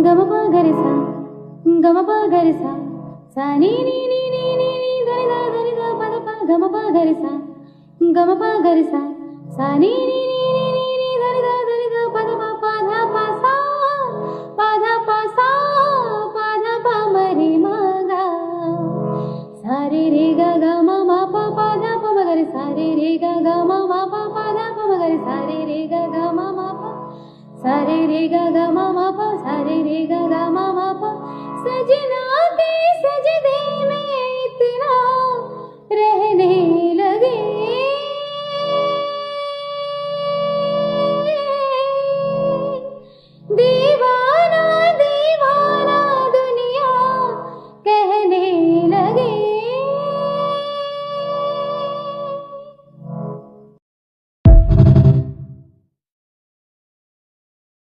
गम प गरि सा गम प गरि सा सा नी नी नी नी नी नी धरि ध प द प गम प गरि सा गम प गरि सा सा नी नी नी नी नी नी धरि ध प द प प ध प सा प ध प सा प ध प म रे म ग सा रे रे ग ग म म प प ध प म गरि सा रे रे ग ग म म प प ध प म गरि सा रे रे ग ग म म प सा रे रे ग ग म म प सा रे रे ग ग म म प सजना के सजदे